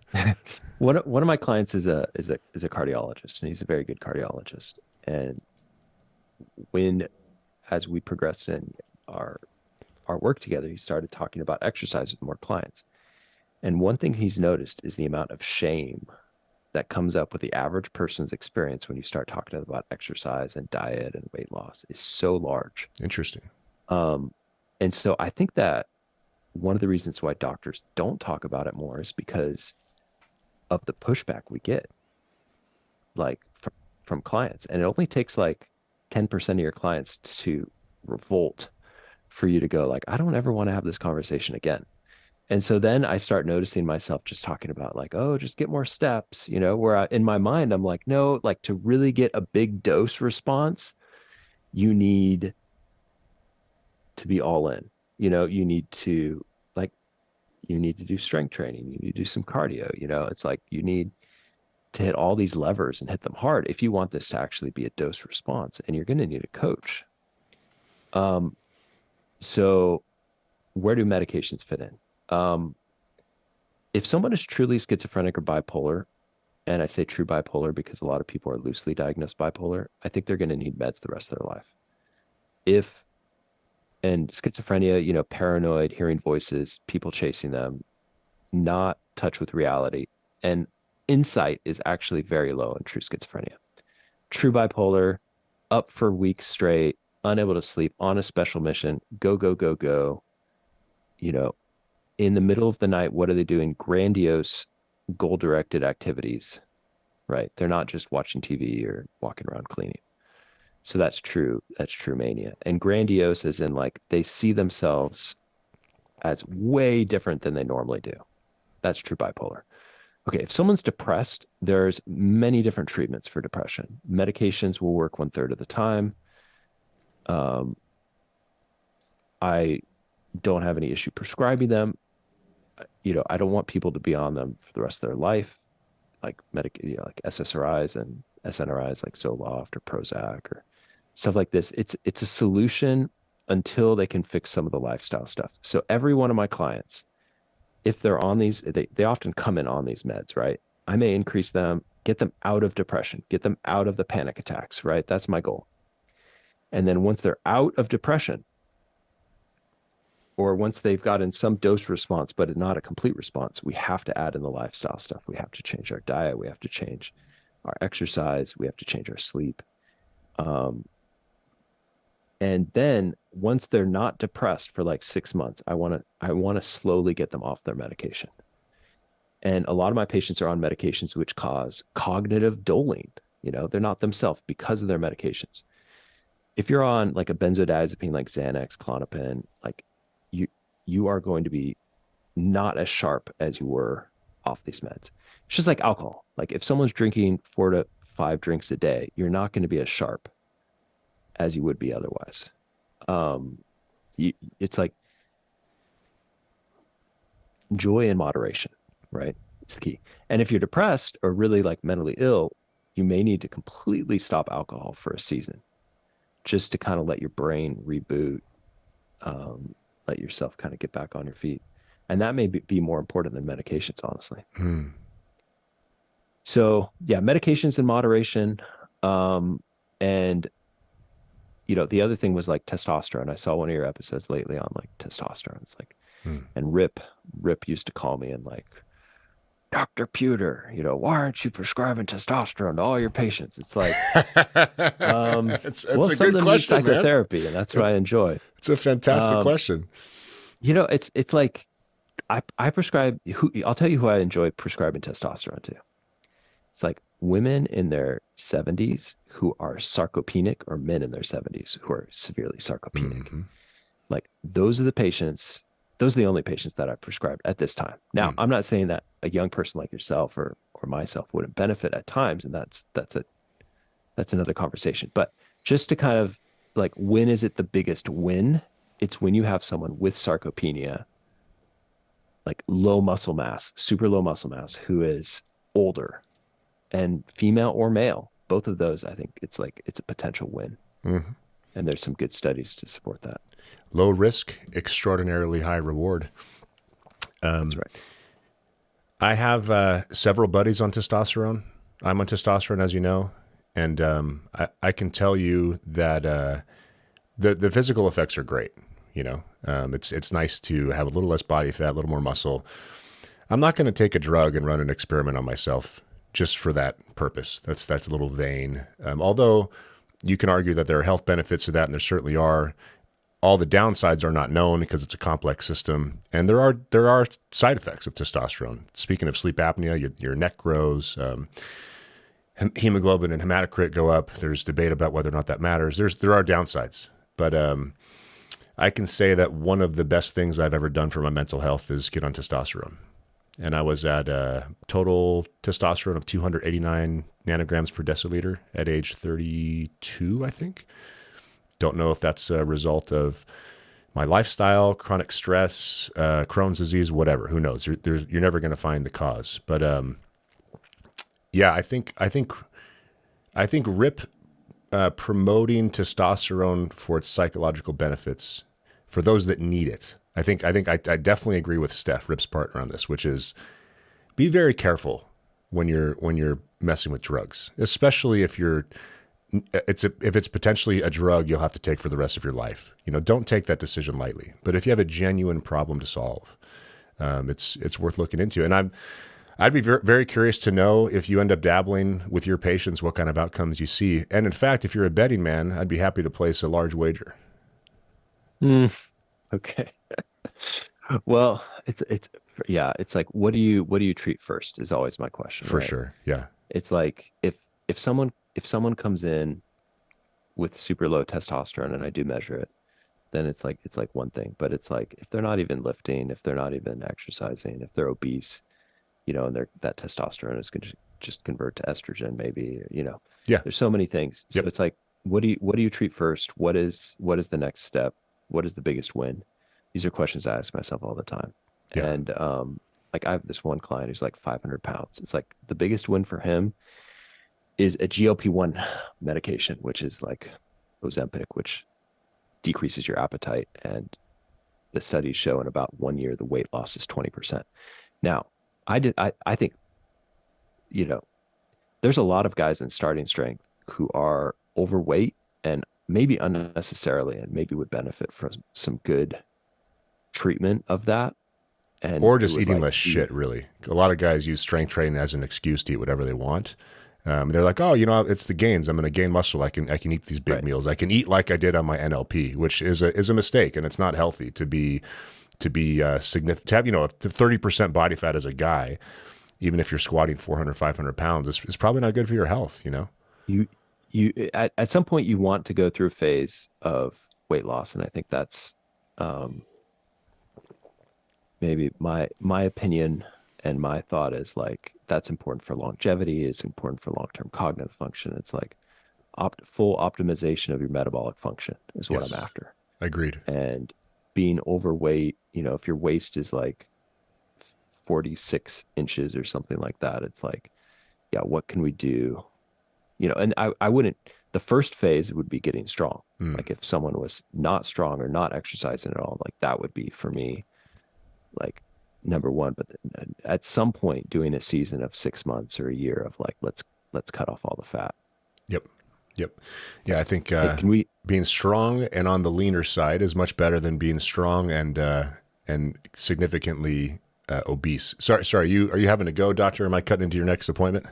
one of my clients is a cardiologist, and he's a very good cardiologist. And when as we progressed in our our work together, he started talking about exercise with more clients. And one thing he's noticed is the amount of shame that comes up with the average person's experience when you start talking to them about exercise and diet and weight loss is so large. Interesting. Um, and so I think that one of the reasons why doctors don't talk about it more is because of the pushback we get, like from clients. And it only takes like 10% of your clients to revolt for you to go like, I don't ever want to have this conversation again. And so then I start noticing myself just talking about like, oh, just get more steps, where in my mind, I'm like, no, like to really get a big dose response, you need to be all in. You need to like, you need to do strength training. You need to do some cardio. It's like you need to hit all these levers and hit them hard if you want this to actually be a dose response. And you're going to need a coach. Um, so where do medications fit in? If someone is truly schizophrenic or bipolar, and I say true bipolar because a lot of people are loosely diagnosed bipolar, I think they're going to need meds the rest of their life. If, and schizophrenia, paranoid, hearing voices, people chasing them, not touch with reality, and insight is actually very low in true schizophrenia. True bipolar, up for weeks straight, unable to sleep, on a special mission, go, go, go, go. You know, in the middle of the night, what are they doing? Grandiose, goal directed activities, right? They're not just watching TV or walking around cleaning. So that's true. That's true mania. And grandiose is in like they see themselves as way different than they normally do. That's true bipolar. Okay, if someone's depressed, there's many different treatments for depression. Medications will work one third of the time. Um, I don't have any issue prescribing them. I don't want people to be on them for the rest of their life, like like SSRIs and SNRIs, like Zoloft or Prozac or stuff like this. It's a solution until they can fix some of the lifestyle stuff. So every one of my clients, if they're on these, they often come in on these meds, right? I may increase them, get them out of depression, get them out of the panic attacks, right? That's my goal. And then once they're out of depression, or once they've gotten some dose response, but not a complete response, we have to add in the lifestyle stuff. We have to change our diet. We have to change our exercise. We have to change our sleep. Um, and then once they're not depressed for like 6 months, I want to slowly get them off their medication. And a lot of my patients are on medications which cause cognitive doling. They're not themselves because of their medications. If you're on like a benzodiazepine like Xanax, Klonopin, like you you are going to be not as sharp as you were off these meds. It's just like alcohol. Like if someone's drinking 4 to 5 drinks a day, you're not going to be as sharp as you would be otherwise. Um, it's like joy in moderation, right? It's the key. And if you're depressed or really like mentally ill, you may need to completely stop alcohol for a season just to kind of let your brain reboot, let yourself kind of get back on your feet. And that may be more important than medications, honestly. Mm. So yeah, medications in moderation. And the other thing was like testosterone. I saw one of your episodes lately on like testosterone. It's like, Mm. and Rip used to call me and like, Dr. Puder, why aren't you prescribing testosterone to all your patients? It's like, It's well, a some of good them need question, man. psychotherapy, and that's what I It's, enjoy. it's a fantastic Um, question. it's like I prescribe I'll tell you who I enjoy prescribing testosterone to. It's like women in their 70s who are sarcopenic, or men in their 70s who are severely sarcopenic. Hmm. Like those are the only patients that I prescribed at this time. Now, Mm. I'm not saying that a young person like yourself or myself wouldn't benefit at times, and that's another conversation. But just to kind of like, when is it the biggest win? It's when you have someone with sarcopenia, like low muscle mass, super low muscle mass, who is older, and female or male. Both of those, I think it's a potential win. Hmm. And there's some good studies to support that. Low risk, extraordinarily high reward. That's right. I have several buddies on testosterone. I'm on testosterone, as you know, and I can tell you that the physical effects are great. It's nice to have a little less body fat, a little more muscle. I'm not going to take a drug and run an experiment on myself just for that purpose. That's a little vain. Although you can argue that there are health benefits to that, and there certainly are. All the downsides are not known because it's a complex system, and there are side effects of testosterone. Speaking of sleep apnea, your neck grows, hemoglobin and hematocrit go up. There's debate about whether or not that matters. There are downsides, but I can say that one of the best things I've ever done for my mental health is get on testosterone. And I was at a total testosterone of 289 nanograms per deciliter at age 32, I think. Don't know if that's a result of my lifestyle, chronic stress, Crohn's disease, whatever. Who knows? You're never going to find the cause. But yeah, I think RIP promoting testosterone for its psychological benefits for those that need it. I definitely agree with Steph, RIP's partner, on this, which is be very careful when you're messing with drugs, especially if it's potentially a drug you'll have to take for the rest of your life. Don't take that decision lightly. But if you have a genuine problem to solve, it's worth looking into. And I'd be very, very curious to know, if you end up dabbling with your patients, what kind of outcomes you see. And in fact, if you're a betting man, I'd be happy to place a large wager. Mm, okay. Well, yeah, it's like, what do you treat first is always my question, For right? sure. Yeah. It's like, if someone comes in with super low testosterone and I do measure it, then it's like one thing. But it's like, if they're not even lifting, if they're not even exercising, if they're obese, and that testosterone is going to just convert to estrogen, maybe, Yeah. there's so many things. So Yep. it's like, what do you treat first? What is the next step? What is the biggest win? These are questions I ask myself all the time. Yeah. And like, I have this one client who's like 500 pounds. It's like the biggest win for him is a GLP-1 medication, which is like Ozempic, which decreases your appetite. And the studies show in about 1 year, the weight loss is 20%. Now, I think, you know, there's a lot of guys in starting strength who are overweight, and maybe unnecessarily, and maybe would benefit from some good treatment of that. And Or it just would eating like less be shit, really. A lot of guys use strength training as an excuse to eat whatever they want. They're like, oh, it's the gains. I'm going to gain muscle. I can eat these big right. meals. I can eat like I did on my NLP, which is a mistake, and it's not healthy to be significant. To have 30% body fat as a guy, even if you're squatting 400, 500 pounds, is probably not good for your health. You at some point you want to go through a phase of weight loss, and I think that's um, maybe my opinion, and my thought is like, that's important for longevity. It's important for long-term cognitive function. It's like full optimization of your metabolic function is what I'm Yes, after. agreed. And being overweight, if your waist is like 46 inches or something like that, it's like, yeah, what can we do? And I wouldn't, the first phase would be getting strong. Mm. Like, if someone was not strong or not exercising at all, like, that would be for me, like, number one. But at some point, doing a season of 6 months or a year of like, let's cut off all the fat. Yep. Yep. Yeah, I think Hey, can we? being strong and on the leaner side is much better than being strong and significantly obese. Sorry. Are you having to go, doctor? Am I cutting into your next appointment?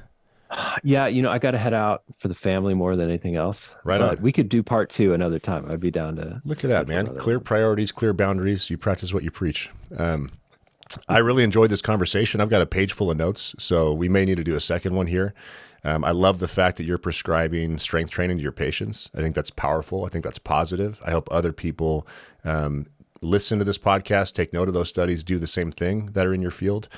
Yeah, I got to head out for the family more than anything else. Right But on. we could do part two another time. I'd be down to Look at that, schedule man. another Clear one. priorities, clear boundaries. You practice what you preach. I really enjoyed this conversation. I've got a page full of notes, so we may need to do a second one here. I love the fact that you're prescribing strength training to your patients. I think that's powerful. I think that's positive. I hope other people listen to this podcast, take note of those studies, do the same thing that are in your field.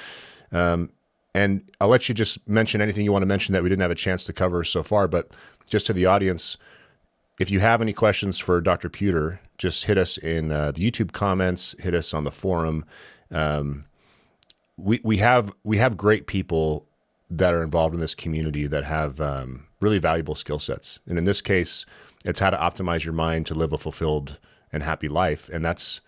And I'll let you just mention anything you want to mention that we didn't have a chance to cover so far. But just to the audience, if you have any questions for Dr. Puder, just hit us in the YouTube comments, hit us on the forum. We have great people that are involved in this community that have really valuable skill sets. And in this case, it's how to optimize your mind to live a fulfilled and happy life. And that's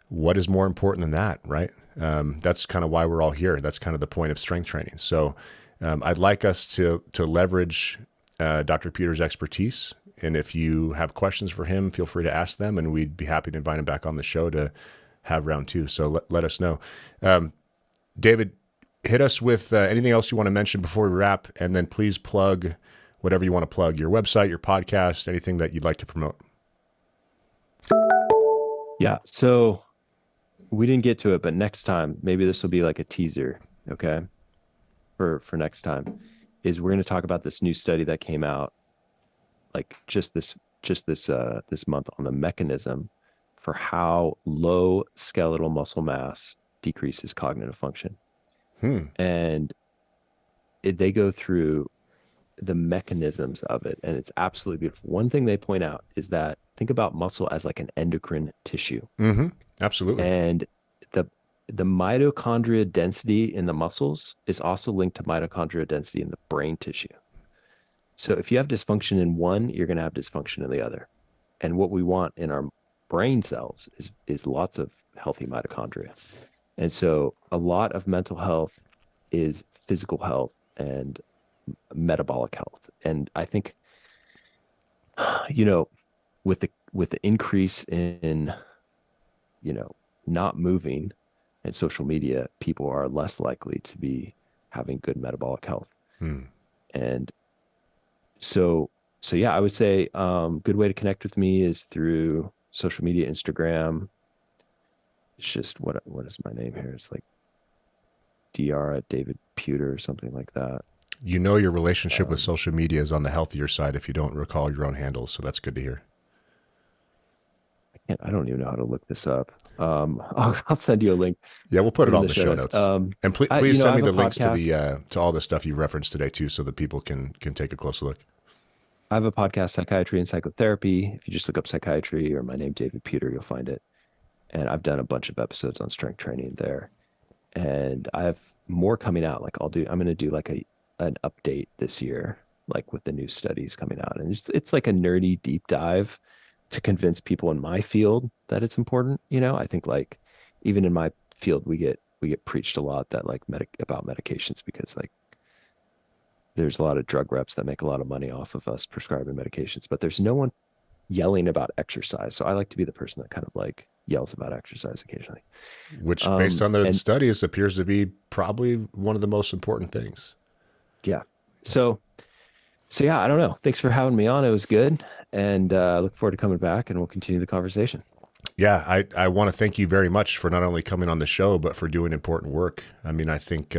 what is more important than that, right? That's kind of why we're all here. That's kind of the point of strength training. So I'd like us to leverage Dr. Puder's expertise. And if you have questions for him, feel free to ask them, and we'd be happy to invite him back on the show to have round two. So let us know. David, hit us with anything else you want to mention before we wrap, and then please plug whatever you want to plug, your website, your podcast, anything that you'd like to promote. Yeah. So we didn't get to it, but next time, maybe this will be like a teaser, okay? For next time, is we're going to talk about this new study that came out like just this month on the mechanism for how low skeletal muscle mass decreases cognitive function. And they go through the mechanisms of it, and it's absolutely beautiful. One thing they point out is that think about muscle as like an endocrine tissue. Mm-hmm. Absolutely. And the mitochondria density in the muscles is also linked to mitochondria density in the brain tissue. So if you have dysfunction in one, you're going to have dysfunction in the other. And what we want in our brain cells is lots of healthy mitochondria. And so a lot of mental health is physical health and metabolic health. And I think, with the increase in, not moving and social media, people are less likely to be having good metabolic health. And so yeah, I would say good way to connect with me is through social media, Instagram. It's just what is my name here? It's like Dr. at David Puder or something like that. Your relationship with social media is on the healthier side if you don't recall your own handles, so that's good to hear. I don't even know how to look this up. I'll send you a link. Yeah, we'll put it on the show notes. And please send me the links to all the stuff you referenced today too, so that people can take a close look. I have a podcast, Psychiatry and Psychotherapy. If you just look up psychiatry or my name, David Puder, you'll find it. And I've done a bunch of episodes on strength training there. And I have more coming out. I'm going to do like an update this year, like with the new studies coming out. And it's like a nerdy deep dive to convince people in my field that it's important. I think like even in my field, we get preached a lot that like about medications, because like there's a lot of drug reps that make a lot of money off of us prescribing medications, but there's no one yelling about exercise. So I like to be the person that kind of like yells about exercise occasionally. Which, based on the studies, appears to be probably one of the most important things. Yeah. So yeah, I don't know. Thanks for having me on. It was good. And look forward to coming back, and we'll continue the conversation. Yeah, I want to thank you very much for not only coming on the show, but for doing important work. I mean, I think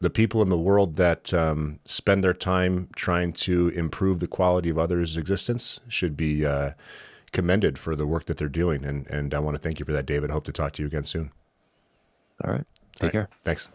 the people in the world that spend their time trying to improve the quality of others' existence should be commended for the work that they're doing. And I want to thank you for that, David. Hope to talk to you again soon. All right. Take care. Thanks.